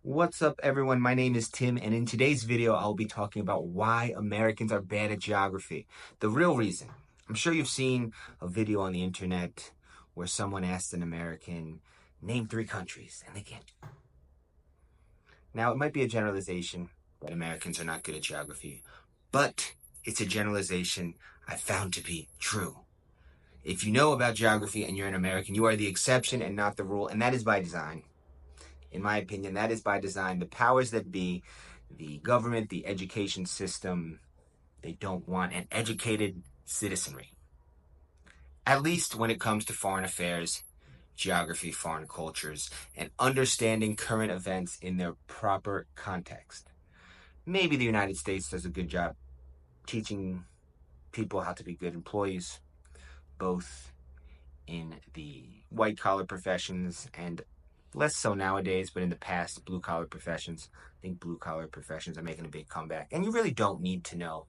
What's up, everyone? My name is Tim, and in today's video, I'll be talking about why Americans are bad at geography. The real reason. I'm sure you've seen a video on the internet where someone asked an American, name 3 countries, and they can't. Now, it might be a generalization that Americans are not good at geography, but it's a generalization I found to be true. If you know about geography and you're an American, you are the exception and not the rule, and that is by design. In my opinion, that is by design. The powers that be, the government, the education system, they don't want an educated citizenry. At least when it comes to foreign affairs, geography, foreign cultures, and understanding current events in their proper context. Maybe the United States does a good job teaching people how to be good employees, both in the white-collar professions and less so nowadays, but in the past, blue-collar professions. I think blue-collar professions are making a big comeback. And you really don't need to know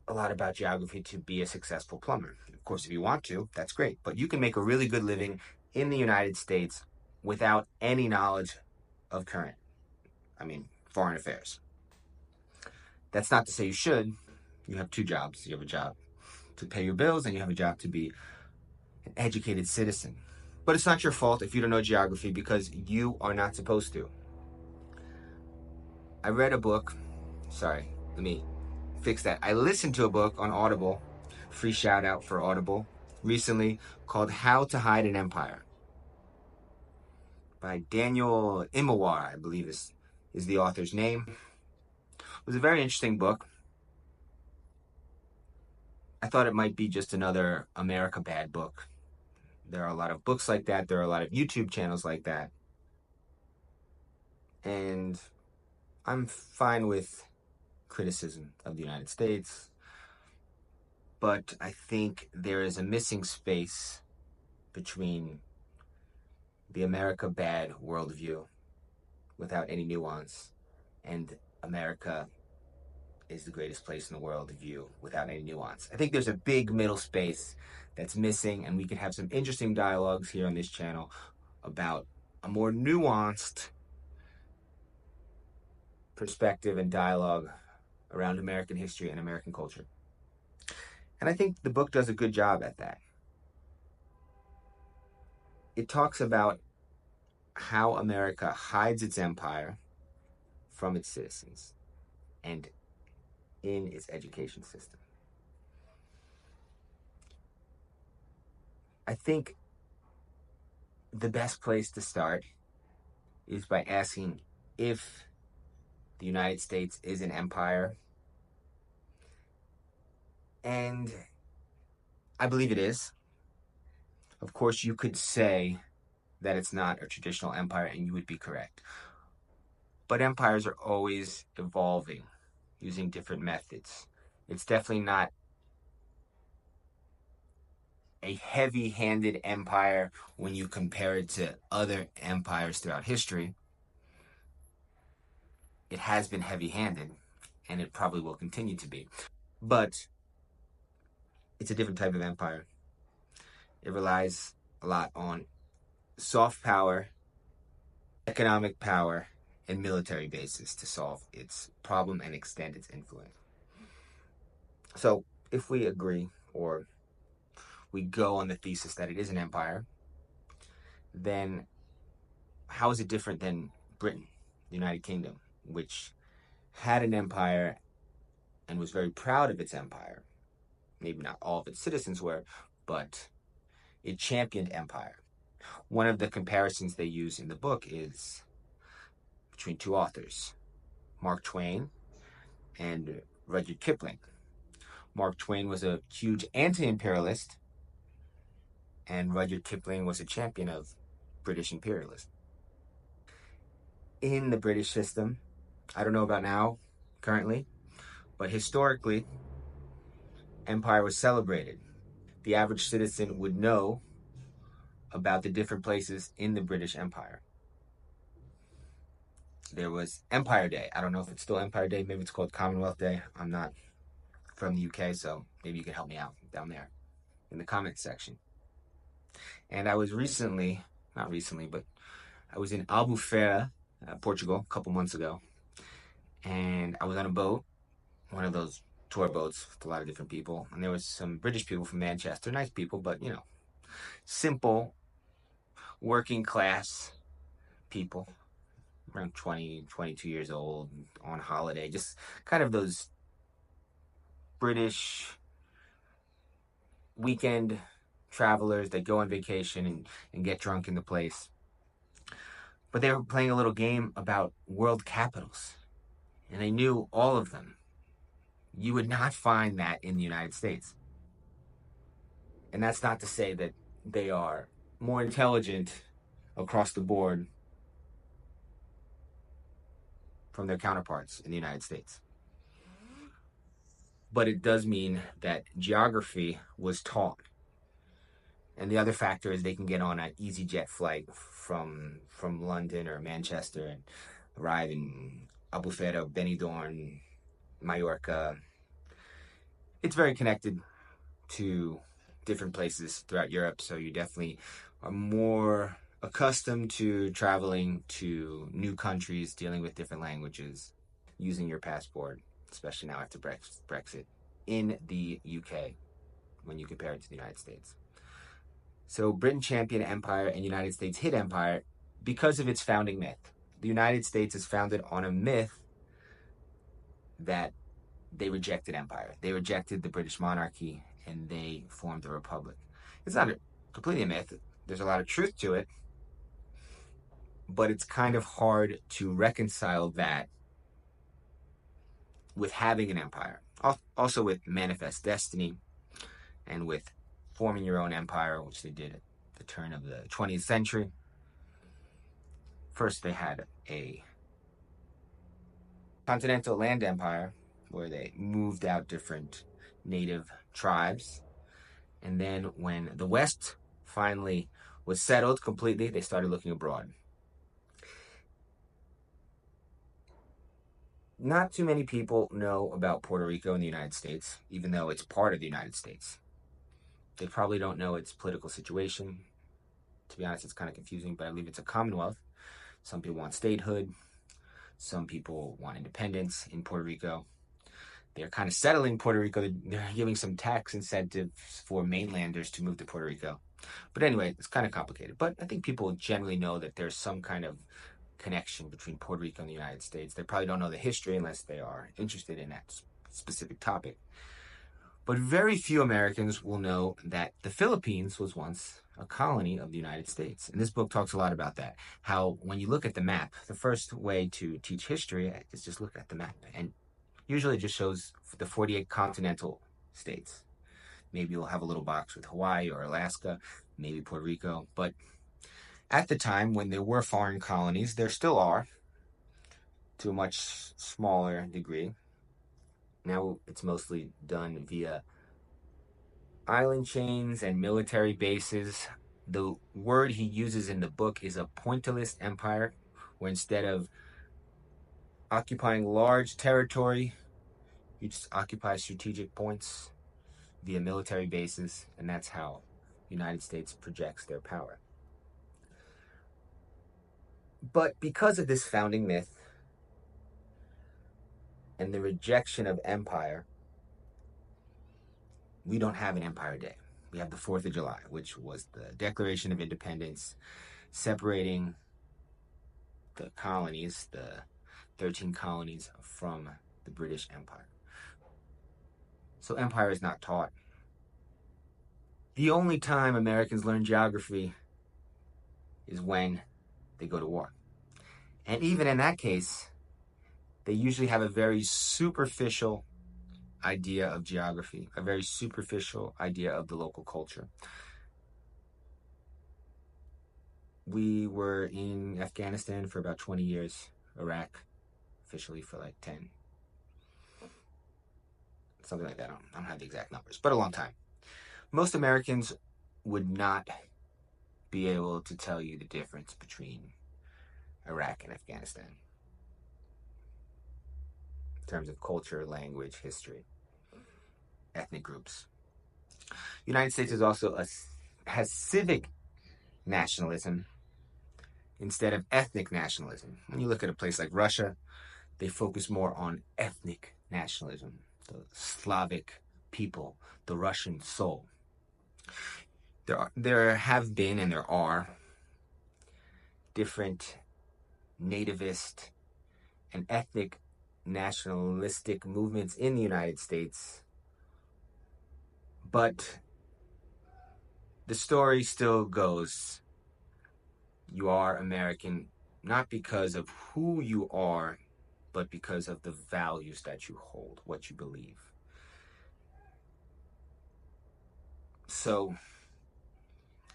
a lot about geography to be a successful plumber. Of course, if you want to, that's great. But you can make a really good living in the United States without any knowledge of foreign affairs. That's not to say you should. You have 2 jobs. You have a job to pay your bills, and you have a job to be an educated citizen. But it's not your fault if you don't know geography because you are not supposed to. I read a book. Sorry, let me fix that. I listened to a book on Audible, free shout out for Audible, recently called How to Hide an Empire by Daniel Immerwahr, I believe is the author's name. It was a very interesting book. I thought it might be just another America Bad book. There are a lot of books like that. There are a lot of YouTube channels like that. And I'm fine with criticism of the United States, but I think there is a missing space between the America Bad worldview without any nuance and America is the greatest place in the world view without any nuance. I think there's a big middle space that's missing, and we can have some interesting dialogues here on this channel about a more nuanced perspective and dialogue around American history and American culture. And I think the book does a good job at that. It talks about how America hides its empire from its citizens and in its education system. I think the best place to start is by asking if the United States is an empire. And I believe it is. Of course, you could say that it's not a traditional empire, and you would be correct. But empires are always evolving using different methods. It's definitely not a heavy-handed empire when you compare it to other empires throughout history. It has been heavy-handed, and it probably will continue to be. But it's a different type of empire. It relies a lot on soft power, economic power, and military bases to solve its problem and extend its influence. So if we agree, or we go on the thesis that it is an empire, then how is it different than Britain, the United Kingdom, which had an empire and was very proud of its empire? Maybe not all of its citizens were, but it championed empire. One of the comparisons they use in the book is between 2 authors, Mark Twain and Rudyard Kipling. Mark Twain was a huge anti-imperialist, and Rudyard Kipling was a champion of British imperialism. In the British system, I don't know about now, currently, but historically, empire was celebrated. The average citizen would know about the different places in the British Empire. There was Empire Day. I don't know if it's still Empire Day. Maybe it's called Commonwealth Day. I'm not from the UK, so maybe you can help me out down there in the comments section. And I was I was in Albufeira Portugal, a couple months ago, and I was on a boat, one of those tour boats with a lot of different people, and there was some British people from Manchester, nice people, but simple working class people, around 20, 22 years old, on holiday, just kind of those British weekend travelers that go on vacation and get drunk in the place. But they were playing a little game about world capitals, and they knew all of them. You would not find that in the United States. And that's not to say that they are more intelligent across the board from their counterparts in the United States. But it does mean that geography was taught. And the other factor is they can get on an EasyJet flight from London or Manchester and arrive in Albufeira, Benidorm, Mallorca. It's very connected to different places throughout Europe, so you definitely are more accustomed to traveling to new countries, dealing with different languages, using your passport, especially now after Brexit, in the UK when you compare it to the United States. So Britain championed empire and United States hid empire because of its founding myth. The United States is founded on a myth that they rejected empire. They rejected the British monarchy and they formed a republic. It's not completely a myth. There's a lot of truth to it, but it's kind of hard to reconcile that with having an empire. Also with Manifest Destiny and with forming your own empire, which they did at the turn of the 20th century. First, they had a continental land empire where they moved out different native tribes. And then when the West finally was settled completely, they started looking abroad. Not too many people know about Puerto Rico in the United States, even though it's part of the United States. They probably don't know its political situation. To be honest, it's kind of confusing, but I believe it's a commonwealth. Some people want statehood. Some people want independence in Puerto Rico. They're kind of settling Puerto Rico. They're giving some tax incentives for mainlanders to move to Puerto Rico. But anyway, it's kind of complicated. But I think people generally know that there's some kind of connection between Puerto Rico and the United States. They probably don't know the history unless they are interested in that specific topic. But very few Americans will know that the Philippines was once a colony of the United States. And this book talks a lot about that. How when you look at the map, the first way to teach history is just look at the map. And usually it just shows the 48 continental states. Maybe you'll have a little box with Hawaii or Alaska, maybe Puerto Rico. But at the time when there were foreign colonies, there still are, to a much smaller degree. Now it's mostly done via island chains and military bases. The word he uses in the book is a pointillist empire, where instead of occupying large territory, you just occupy strategic points via military bases, and that's how the United States projects their power. But because of this founding myth and the rejection of empire, we don't have an Empire Day. We have the 4th of July, which was the Declaration of Independence, separating the colonies, the 13 colonies, from the British Empire. So empire is not taught. The only time Americans learn geography is when they go to war. And even in that case, they usually have a very superficial idea of geography, a very superficial idea of the local culture. We were in Afghanistan for about 20 years, Iraq officially for like 10. Something like that. I don't have the exact numbers, but a long time. Most Americans would not be able to tell you the difference between Iraq and Afghanistan in terms of culture, language, history, ethnic groups. The United States is also has civic nationalism instead of ethnic nationalism. When you look at a place like Russia, they focus more on ethnic nationalism, the Slavic people, the Russian soul. There have been and there are different nativist and ethnic nationalistic movements in the United States, but the story still goes, you are American not because of who you are, but because of the values that you hold, what you believe. So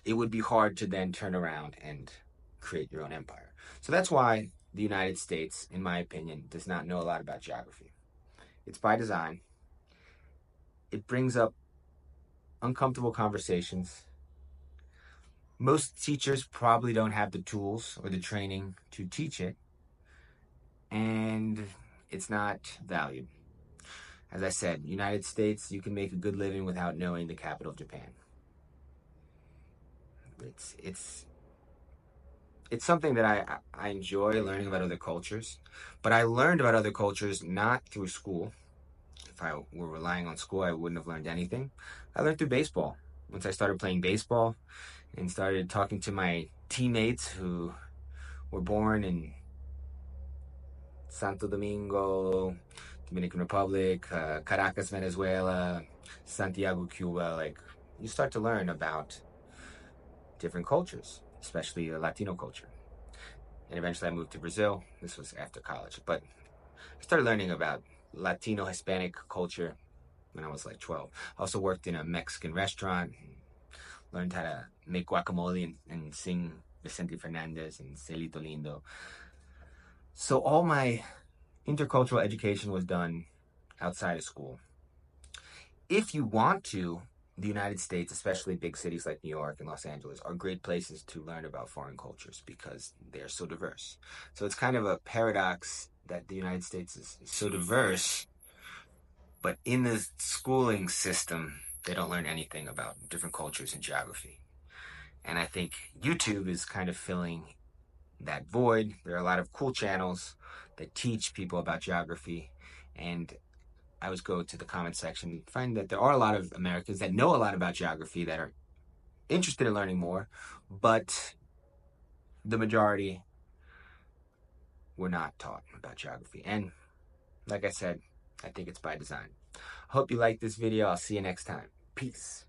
it would be hard to then turn around and create your own empire. So that's why the United States, in my opinion, does not know a lot about geography. It's by design. It brings up uncomfortable conversations. Most teachers probably don't have the tools or the training to teach it, and it's not valued. As I said, United States, you can make a good living without knowing the capital of Japan. It's something that I enjoy learning about other cultures, but I learned about other cultures not through school. If I were relying on school, I wouldn't have learned anything. I learned through baseball. Once I started playing baseball and started talking to my teammates who were born in Santo Domingo, Dominican Republic, Caracas, Venezuela, Santiago, Cuba, like, you start to learn about different cultures, especially the Latino culture. And eventually I moved to Brazil. This was after college, but I started learning about Latino Hispanic culture when I was like 12. I also worked in a Mexican restaurant, learned how to make guacamole and sing Vicente Fernandez and Celito Lindo. So all my intercultural education was done outside of school. If you want to, the United States, especially big cities like New York and Los Angeles, are great places to learn about foreign cultures because they're so diverse. So it's kind of a paradox that the United States is so diverse, but in the schooling system, they don't learn anything about different cultures and geography. And I think YouTube is kind of filling that void. There are a lot of cool channels that teach people about geography, and I always go to the comment section and find that there are a lot of Americans that know a lot about geography that are interested in learning more, but the majority were not taught about geography. And like I said, I think it's by design. I hope you like this video. I'll see you next time. Peace.